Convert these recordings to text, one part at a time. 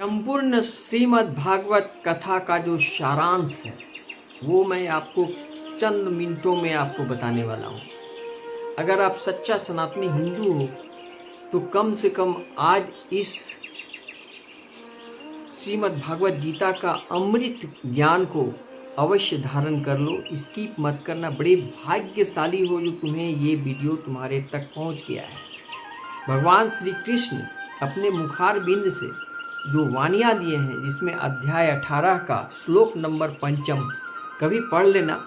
संपूर्ण श्रीमद् भागवत कथा का जो सारांश है वो मैं आपको चंद मिनटों में आपको बताने वाला हूँ। अगर आप सच्चा सनातनी हिंदू हो तो कम से कम आज इस श्रीमद् भागवत गीता का अमृत ज्ञान को अवश्य धारण कर लो। स्किप मत करना। बड़े भाग्यशाली हो जो तुम्हें ये वीडियो तुम्हारे तक पहुँच गया है। भगवान श्री कृष्ण अपने मुखार बिंद से जो वाणियाँ दिए हैं, जिसमें अध्याय 18 का श्लोक नंबर 5 कभी पढ़ लेना।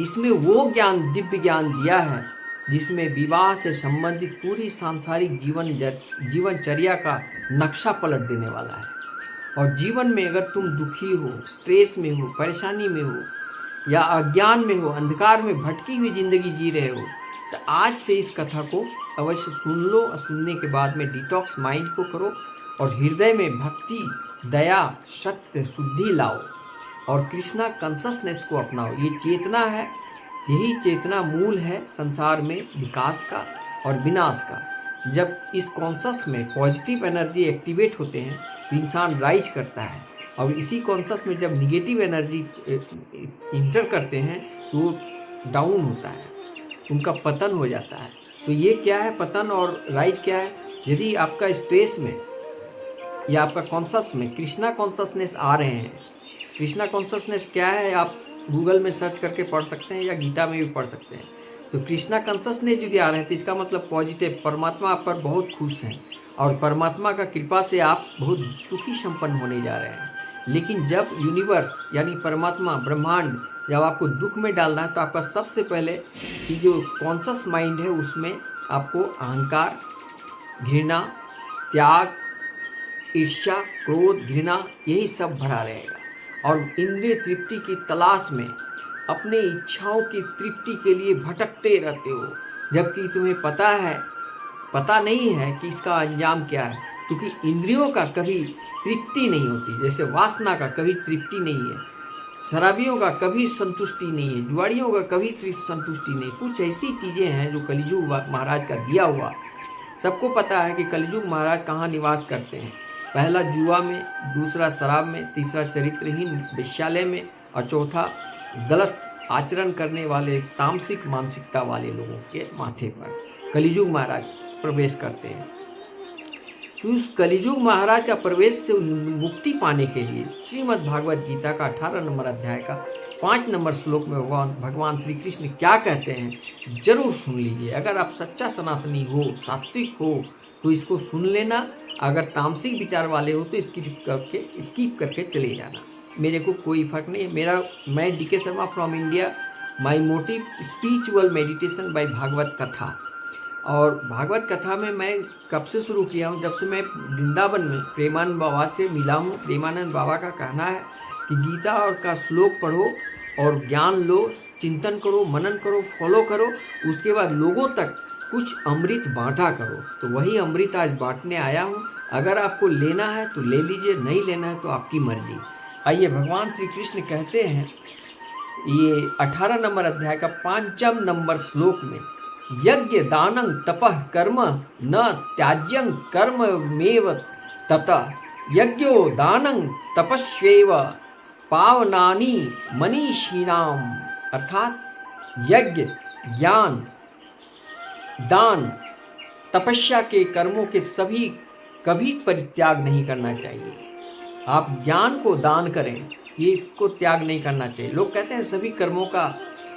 इसमें वो ज्ञान, दिव्य ज्ञान दिया है जिसमें विवाह से संबंधित पूरी सांसारिक जीवनचर्या का नक्शा पलट देने वाला है। और जीवन में अगर तुम दुखी हो, स्ट्रेस में हो, परेशानी में हो या अज्ञान में हो, अंधकार में भटकी हुई जिंदगी जी रहे हो, तो आज से इस कथा को अवश्य सुन लो। और सुनने के बाद में डिटॉक्स माइंड को करो और हृदय में भक्ति, दया, सत्य, शुद्धि लाओ और कृष्णा कॉन्शसनेस को अपनाओ। ये चेतना है, यही चेतना मूल है संसार में विकास का और विनाश का। जब इस कॉन्शस में पॉजिटिव एनर्जी एक्टिवेट होते हैं तो इंसान राइज करता है, और इसी कॉन्शस में जब निगेटिव एनर्जी इंटर करते हैं तो डाउन होता है, उनका पतन हो जाता है। तो ये क्या है, पतन और राइज क्या है? यदि आपका स्ट्रेस में या आपका कॉन्शस में कृष्णा कॉन्शसनेस आ रहे हैं, कृष्णा कॉन्शसनेस क्या है आप गूगल में सर्च करके पढ़ सकते हैं या गीता में भी पढ़ सकते हैं। तो कृष्णा कॉन्शसनेस यदि आ रहे हैं तो इसका मतलब पॉजिटिव, परमात्मा आप पर बहुत खुश हैं और परमात्मा का कृपा से आप बहुत सुखी संपन्न होने जा रहे हैं। लेकिन जब यूनिवर्स यानी परमात्मा, ब्रह्मांड जब आपको दुख में डालना है तो आपका सबसे पहले कि जो कॉन्शस माइंड है उसमें आपको अहंकार, घृणा, त्याग, ईर्ष्या, क्रोध, घृणा यही सब भरा रहेगा। और इंद्रिय तृप्ति की तलाश में अपने इच्छाओं की तृप्ति के लिए भटकते रहते हो, जबकि तुम्हें पता नहीं है कि इसका अंजाम क्या है। क्योंकि इंद्रियों का कभी तृप्ति नहीं होती, जैसे वासना का कभी तृप्ति नहीं है, शराबियों का कभी संतुष्टि नहीं है, जुआड़ियों का कभी संतुष्टि नहीं। कुछ ऐसी चीज़ें हैं जो कलियुग महाराज का दिया हुआ। सबको पता है कि कलियुग महाराज कहाँ निवास करते हैं। पहला जुआ में, दूसरा शराब में, तीसरा चरित्रहीन वेश्यालय में और चौथा गलत आचरण करने वाले तामसिक मानसिकता वाले लोगों के माथे पर कलियुग महाराज प्रवेश करते हैं। तो उस कलियुग महाराज का प्रवेश से मुक्ति पाने के लिए श्रीमद् भागवत गीता का 18 नंबर अध्याय का 5 नंबर श्लोक में भगवान श्री कृष्ण क्या कहते हैं जरूर सुन लीजिए। अगर आप सच्चा सनातनी हो, सात्विक हो तो इसको सुन लेना। अगर तामसिक विचार वाले हो तो स्किप करके चले जाना। मेरे को कोई फर्क नहीं है। मैं DK Sharma from India. My motive spiritual meditation by Bhagwat कथा। और भागवत कथा में मैं कब से शुरू किया हूँ, जब से मैं वृंदावन में प्रेमानंद बाबा से मिला हूँ। प्रेमानंद बाबा का कहना है कि गीता और का श्लोक पढ़ो और ज्ञान लो, चिंतन करो, मनन करो, फॉलो करो, उसके बाद लोगों तक कुछ अमृत बांटा करो। तो वही अमृत आज बांटने आया हूँ। अगर आपको लेना है तो ले लीजिए, नहीं लेना है तो आपकी मर्जी। आइए, भगवान श्री कृष्ण कहते हैं ये 18 नंबर अध्याय का 5 नंबर श्लोक में, यज्ञ दानं तपः कर्म न त्याज्यं कर्ममेव ततः यज्ञो दानं तपस्यैव पावनानि मनीषिणाम। अर्थात यज्ञ, ज्ञान, दान, तपस्या के कर्मों के सभी कभी परित्याग नहीं करना चाहिए। आप ज्ञान को दान करें, ये को त्याग नहीं करना चाहिए। लोग कहते हैं सभी कर्मों का,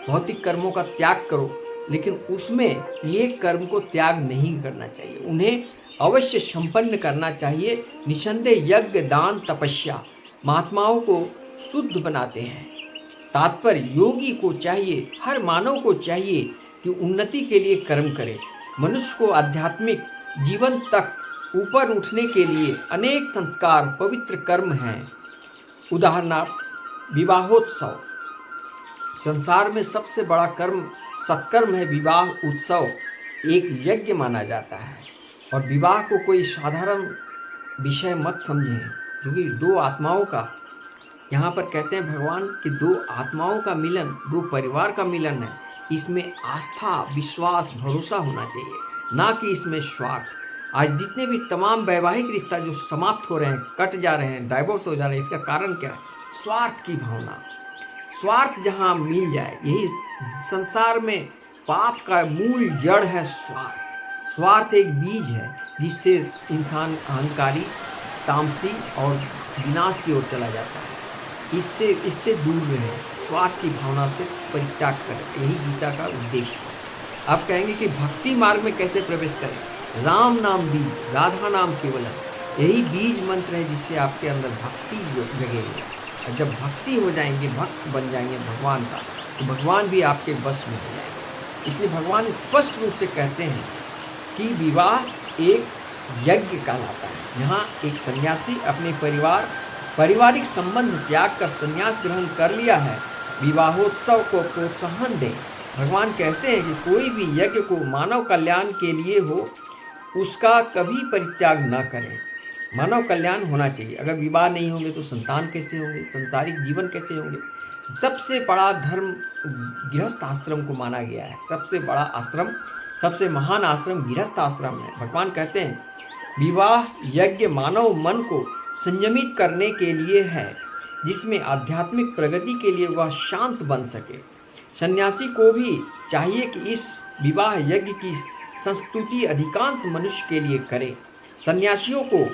भौतिक कर्मों का त्याग करो, लेकिन उसमें ये कर्म को त्याग नहीं करना चाहिए, उन्हें अवश्य संपन्न करना चाहिए। निसंदेह यज्ञ, दान, तपस्या महात्माओं को शुद्ध बनाते हैं। तात्पर्य योगी को चाहिए, हर मानव को चाहिए कि उन्नति के लिए कर्म करे। मनुष्य को आध्यात्मिक जीवन तक ऊपर उठने के लिए अनेक संस्कार, पवित्र कर्म हैं। उदाहरणार्थ विवाहोत्सव। संसार में सबसे बड़ा कर्म, सत्कर्म है विवाह उत्सव। एक यज्ञ माना जाता है। और विवाह को कोई साधारण विषय मत समझें, क्योंकि दो आत्माओं का, यहाँ पर कहते हैं भगवान कि दो आत्माओं का मिलन, दो परिवार का मिलन है। इसमें आस्था, विश्वास, भरोसा होना चाहिए, ना कि इसमें स्वार्थ। आज जितने भी तमाम वैवाहिक रिश्ता जो समाप्त हो रहे हैं, कट जा रहे हैं, डाइवोर्स हो जा रहे हैं, इसका कारण क्या है? स्वार्थ की भावना। स्वार्थ जहाँ मिल जाए, यही संसार में पाप का मूल जड़ है स्वार्थ। स्वार्थ एक बीज है जिससे इंसान अहंकारी, तामसी और विनाश की ओर चला जाता है। इससे दूर रहें, स्वार्थ की भावना से परित्याग करें, यही गीता का उद्देश्य है। आप कहेंगे कि भक्ति मार्ग में कैसे प्रवेश करें? राम नाम बीज, राधा नाम केवलम, यही बीज मंत्र है जिससे आपके अंदर भक्ति जगेगी। और जब भक्ति हो जाएंगे, भक्त बन जाएंगे भगवान का, तो भगवान भी आपके वश में हो जाएंगे। इसलिए भगवान स्पष्ट रूप से कहते हैं कि विवाह एक यज्ञ कहलाता है। यहाँ एक सन्यासी अपने पारिवारिक संबंध त्याग कर संन्यास ग्रहण कर लिया है, विवाहोत्सव को प्रोत्साहन दें। भगवान कहते हैं कि कोई भी यज्ञ को मानव कल्याण के लिए हो, उसका कभी परित्याग न करें। मानव कल्याण होना चाहिए। अगर विवाह नहीं होंगे तो संतान कैसे होंगे, सांसारिक जीवन कैसे होंगे? सबसे बड़ा धर्म गृहस्थ आश्रम को माना गया है। सबसे बड़ा आश्रम, सबसे महान आश्रम गृहस्थ आश्रम है। भगवान कहते हैं विवाह यज्ञ मानव मन को संयमित करने के लिए है, जिसमें आध्यात्मिक प्रगति के लिए वह शांत बन सके। सन्यासी को भी चाहिए कि इस विवाह यज्ञ की संस्तुति अधिकांश मनुष्य के लिए करे। सन्यासियों को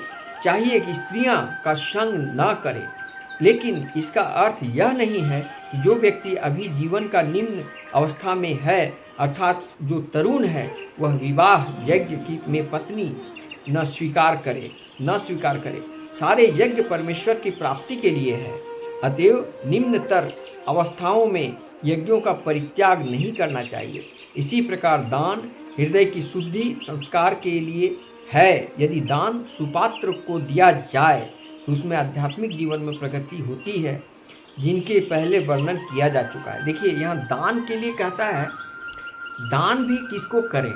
चाहिए कि स्त्रियां का संग न करें, लेकिन इसका अर्थ यह नहीं है कि जो व्यक्ति अभी जीवन का निम्न अवस्था में है, अर्थात जो तरुण है, वह विवाह यज्ञ में पत्नी न स्वीकार करे। सारे यज्ञ परमेश्वर की प्राप्ति के लिए है। अतएव निम्नतर अवस्थाओं में यज्ञों का परित्याग नहीं करना चाहिए। इसी प्रकार दान हृदय की शुद्धि संस्कार के लिए है। यदि दान सुपात्र को दिया जाए तो उसमें आध्यात्मिक जीवन में प्रगति होती है, जिनके पहले वर्णन किया जा चुका है। देखिए यहाँ दान के लिए कहता है, दान भी किसको करें?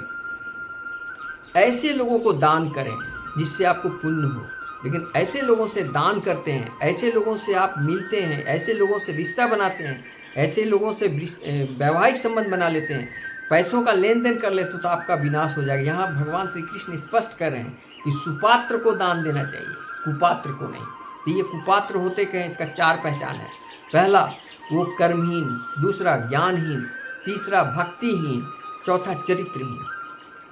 ऐसे लोगों को दान करें जिससे आपको पुण्य हो। लेकिन ऐसे लोगों से दान करते हैं, ऐसे लोगों से आप मिलते हैं, ऐसे लोगों से रिश्ता बनाते हैं, ऐसे लोगों से वैवाहिक संबंध बना लेते हैं, पैसों का लेन देन कर लेते, तो आपका विनाश हो जाएगा। यहाँ भगवान श्री कृष्ण स्पष्ट कर रहे हैं कि सुपात्र को दान देना चाहिए, कुपात्र को नहीं। तो ये कुपात्र होते कहें, इसका 4 पहचान है। पहला, वो कर्महीन, दूसरा ज्ञानहीन, तीसरा भक्तिहीन, चौथा चरित्रहीन।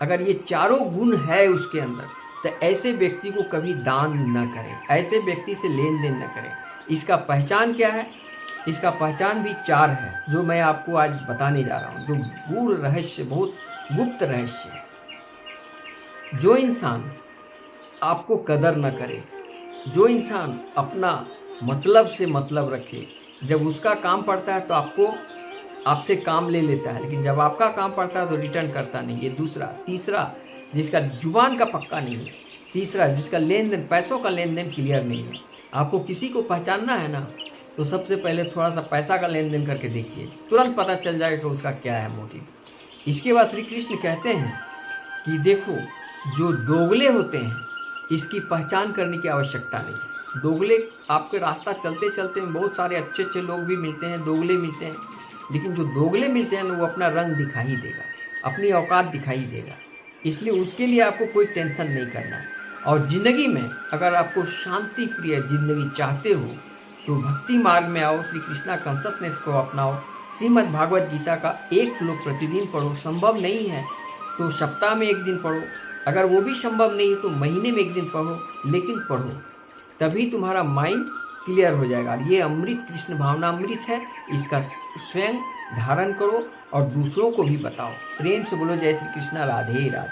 अगर ये चारों गुण है उसके अंदर, तो ऐसे व्यक्ति को कभी दान न करें, ऐसे व्यक्ति से लेन देन न करें। इसका पहचान क्या है? इसका पहचान भी 4 है, जो मैं आपको आज बताने जा रहा हूँ, जो गूढ़ रहस्य, बहुत गुप्त रहस्य है। जो इंसान आपको कदर न करे, जो इंसान अपना मतलब से मतलब रखे, जब उसका काम पड़ता है तो आपसे काम ले लेता है, लेकिन जब आपका काम पड़ता है तो रिटर्न करता नहीं। ये दूसरा। तीसरा, जिसका जुबान का पक्का नहीं है। तीसरा, जिसका लेन देन, पैसों का लेन देन क्लियर नहीं है। आपको किसी को पहचानना है ना, तो सबसे पहले थोड़ा सा पैसा का लेन देन करके देखिए, तुरंत पता चल जाएगा कि उसका क्या है मोटिव। इसके बाद श्री कृष्ण कहते हैं कि देखो, जो दोगले होते हैं इसकी पहचान करने की आवश्यकता नहीं है। दोगले, आपके रास्ता चलते चलते बहुत सारे अच्छे अच्छे लोग भी मिलते हैं, दोगले मिलते हैं, लेकिन जो दोगले मिलते हैं ना, वो अपना रंग दिखाई देगा, अपनी औकात दिखाई देगा। इसलिए उसके लिए आपको कोई टेंशन नहीं करना है। और ज़िंदगी में अगर आपको शांति प्रिय ज़िंदगी चाहते हो तो भक्ति मार्ग में आओ, श्री कृष्णा कॉन्शसनेस को अपनाओ। श्रीमद् भागवत गीता का एक श्लोक प्रतिदिन पढ़ो। संभव नहीं है तो सप्ताह में 1 दिन पढ़ो, अगर वो भी संभव नहीं है तो महीने में 1 दिन पढ़ो, लेकिन पढ़ो, तभी तुम्हारा माइंड क्लियर हो जाएगा। ये अमृत, कृष्ण भावना अमृत है, इसका स्वयं धारण करो और दूसरों को भी बताओ। प्रेम से बोलो जय श्री कृष्णा, राधे राधे।